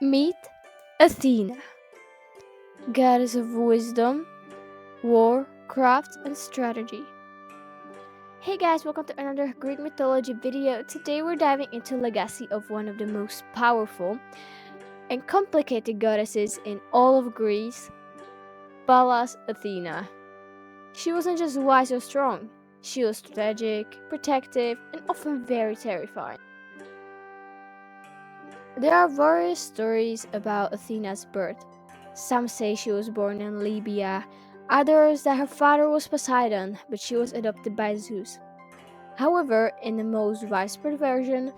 Meet Athena, goddess of wisdom, war, craft, and strategy. Hey guys, welcome to another Greek mythology video. Today we're diving into legacy of one of the most powerful and complicated goddesses in all of Greece, Pallas Athena. She wasn't just wise or strong, she was strategic, protective, and often very terrifying. There are various stories about Athena's birth. Some say she was born in Libya, others that her father was Poseidon, but she was adopted by Zeus. However, in the most widespread version,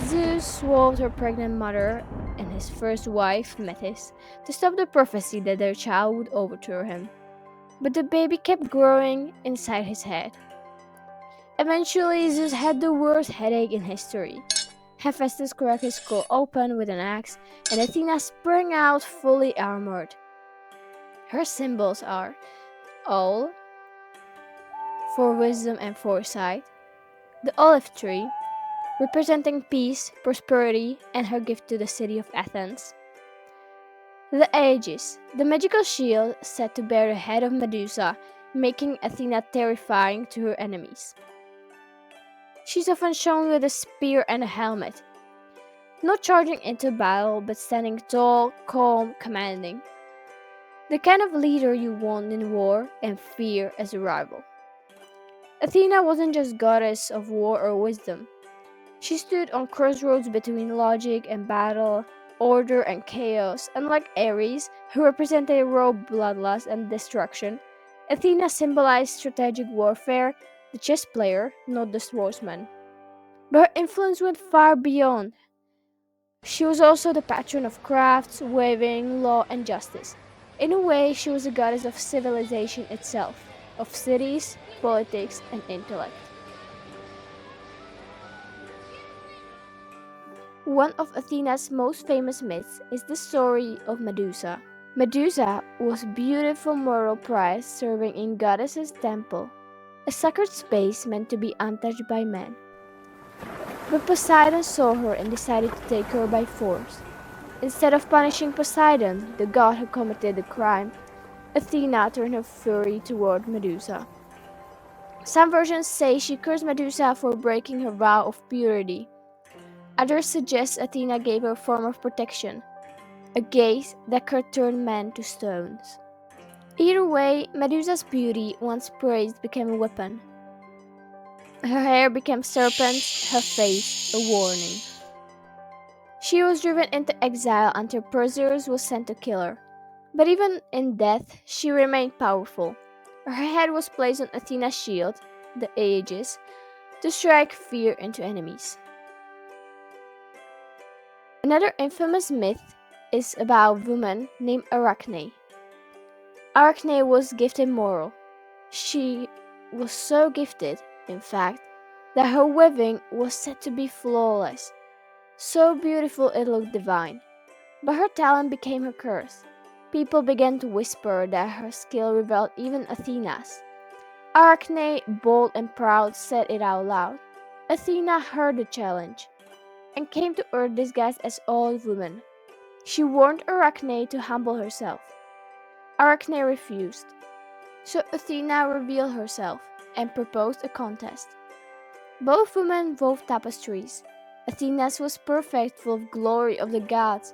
Zeus swallowed her pregnant mother and his first wife, Metis, to stop the prophecy that their child would overthrow him. But the baby kept growing inside his head. Eventually, Zeus had the worst headache in history. Hephaestus cracked his skull open with an axe, and Athena sprang out fully armored. Her symbols are owl, for wisdom and foresight, the olive tree, representing peace, prosperity, and her gift to the city of Athens, the aegis, the magical shield set to bear the head of Medusa, making Athena terrifying to her enemies. She's often shown with a spear and a helmet, not charging into battle but standing tall, calm, commanding. The kind of leader you want in war and fear as a rival. Athena wasn't just goddess of war or wisdom. She stood on crossroads between logic and battle, order and chaos. Unlike Ares, who represented raw bloodlust and destruction, Athena symbolized strategic warfare, the chess player, not the swordsman. But her influence went far beyond. She was also the patron of crafts, weaving, law, and justice. In a way, she was a goddess of civilization itself, of cities, politics, and intellect. One of Athena's most famous myths is the story of Medusa. Medusa was a beautiful mortal prize serving in goddess's temple, a sacred space meant to be untouched by men. But Poseidon saw her and decided to take her by force. Instead of punishing Poseidon, the god who committed the crime, Athena turned her fury toward Medusa. Some versions say she cursed Medusa for breaking her vow of purity. Others suggest Athena gave her a form of protection, a gaze that could turn men to stones. Either way, Medusa's beauty, once praised, became a weapon. Her hair became serpents, her face a warning. She was driven into exile until Perseus was sent to kill her. But even in death, she remained powerful. Her head was placed on Athena's shield, the aegis, to strike fear into enemies. Another infamous myth is about a woman named Arachne. Arachne was gifted moral. She was so gifted, in fact, that her weaving was said to be flawless, so beautiful it looked divine. But her talent became her curse. People began to whisper that her skill rivaled even Athena's. Arachne, bold and proud, said it out loud. Athena heard the challenge and came to Earth disguised as old woman. She warned Arachne to humble herself. Arachne refused, so Athena revealed herself and proposed a contest. Both women wove tapestries. Athena's was perfect, full of glory of the gods,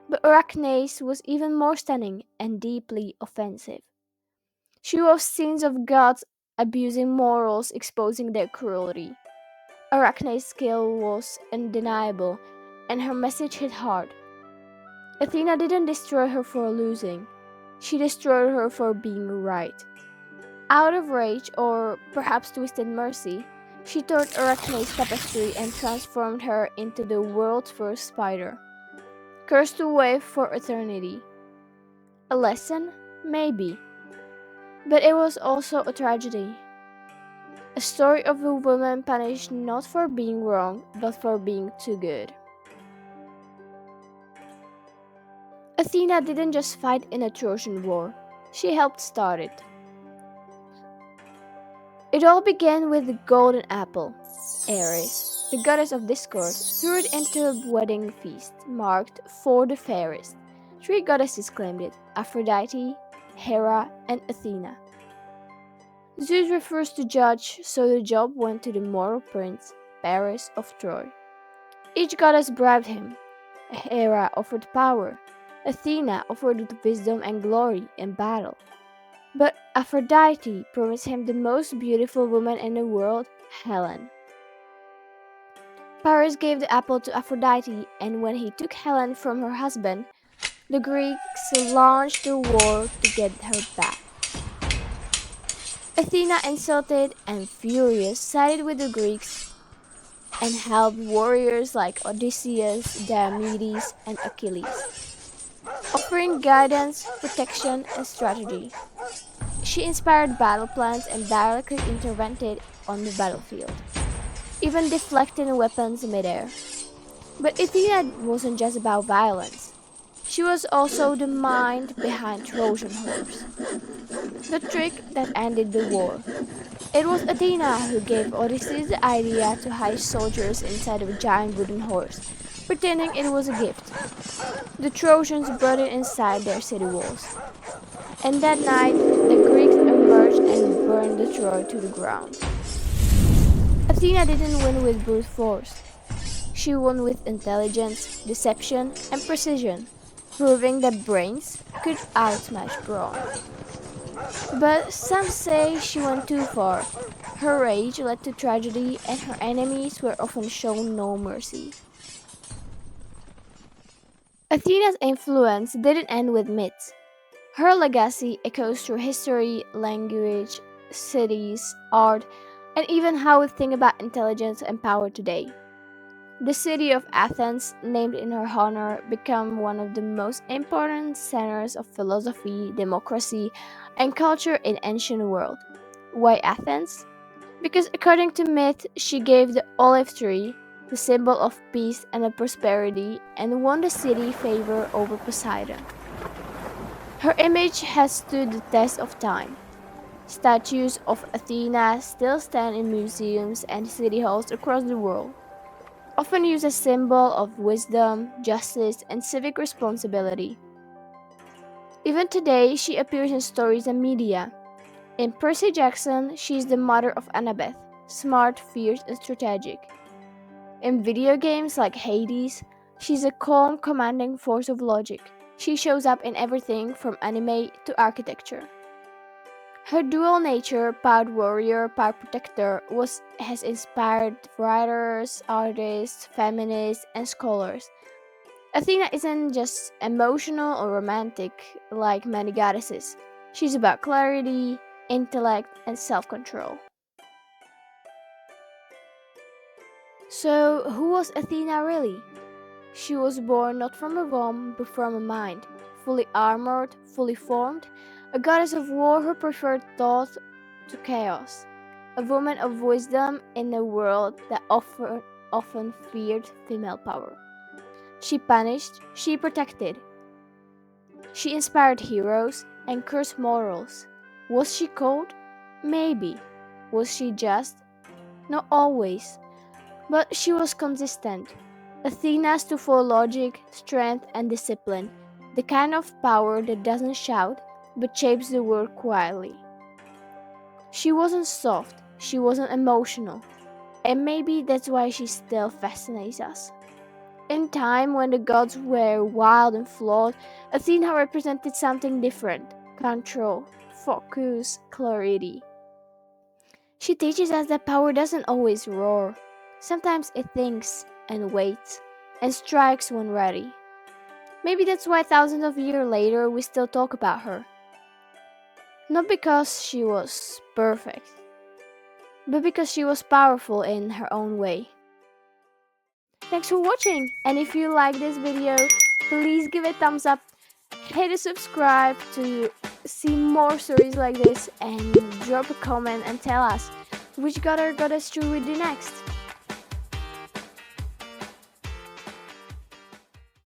but Arachne's was even more stunning and deeply offensive. She wove scenes of gods abusing mortals, exposing their cruelty. Arachne's skill was undeniable, and her message hit hard. Athena didn't destroy her for losing. She destroyed her for being right. Out of rage, or perhaps twisted mercy, she tore Arachne's tapestry and transformed her into the world's first spider, cursed to wave for eternity. A lesson? Maybe. But it was also a tragedy. A story of a woman punished not for being wrong, but for being too good. Athena didn't just fight in a Trojan war, she helped start it. It all began with the golden apple, Ares. The goddess of discord, threw it into a wedding feast marked for the fairest. Three goddesses claimed it: Aphrodite, Hera, and Athena. Zeus refused to judge, so the job went to the mortal prince, Paris of Troy. Each goddess bribed him. Hera offered power. Athena offered wisdom and glory in battle. But Aphrodite promised him the most beautiful woman in the world, Helen. Paris gave the apple to Aphrodite, and when he took Helen from her husband, the Greeks launched a war to get her back. Athena, insulted and furious, sided with the Greeks and helped warriors like Odysseus, Diomedes, and Achilles, offering guidance, protection, and strategy. She inspired battle plans and directly intervened on the battlefield, even deflecting weapons midair. But Athena wasn't just about violence. She was also the mind behind Trojan horse, the trick that ended the war. It was Athena who gave Odysseus the idea to hide soldiers inside of a giant wooden horse, pretending it was a gift. The Trojans brought it inside their city walls, and that night the Greeks emerged and burned the Troy to the ground. Athena didn't win with brute force. She won with intelligence, deception, and precision, proving that brains could outmatch brawn. But some say she went too far. Her rage led to tragedy, and her enemies were often shown no mercy. Athena's influence didn't end with myths. Her legacy echoes through history, language, cities, art, and even how we think about intelligence and power today. The city of Athens, named in her honor, became one of the most important centers of philosophy, democracy, and culture in ancient world. Why Athens? Because according to myth, she gave the olive tree, the symbol of peace and of prosperity, and won the city favor over Poseidon. Her image has stood the test of time. Statues of Athena still stand in museums and city halls across the world, often used as symbol of wisdom, justice, and civic responsibility. Even today, she appears in stories and media. In Percy Jackson, she is the mother of Annabeth, smart, fierce, and strategic. In video games like Hades, she's a calm, commanding force of logic. She shows up in everything from anime to architecture. Her dual nature, proud warrior, proud protector, has inspired writers, artists, feminists, and scholars. Athena isn't just emotional or romantic like many goddesses. She's about clarity, intellect, and self-control. So, who was Athena really? She was born not from a womb, but from a mind, fully armored, fully formed, a goddess of war who preferred thought to chaos, a woman of wisdom in a world that often feared female power. She punished, she protected, she inspired heroes and cursed morals. Was she cold? Maybe. Was she just? Not always. But she was consistent. Athena stood for logic, strength, and discipline, the kind of power that doesn't shout but shapes the world quietly. She wasn't soft, she wasn't emotional, and maybe that's why she still fascinates us. In time when the gods were wild and flawed, Athena represented something different: control, focus, clarity. She teaches us that power doesn't always roar. Sometimes it thinks and waits and strikes when ready. Maybe that's why thousands of years later we still talk about her. Not because she was perfect, but because she was powerful in her own way. Thanks for watching, and if you like this video, please give it a thumbs up, hit a subscribe to see more stories like this, and drop a comment and tell us which god or goddess should we do next.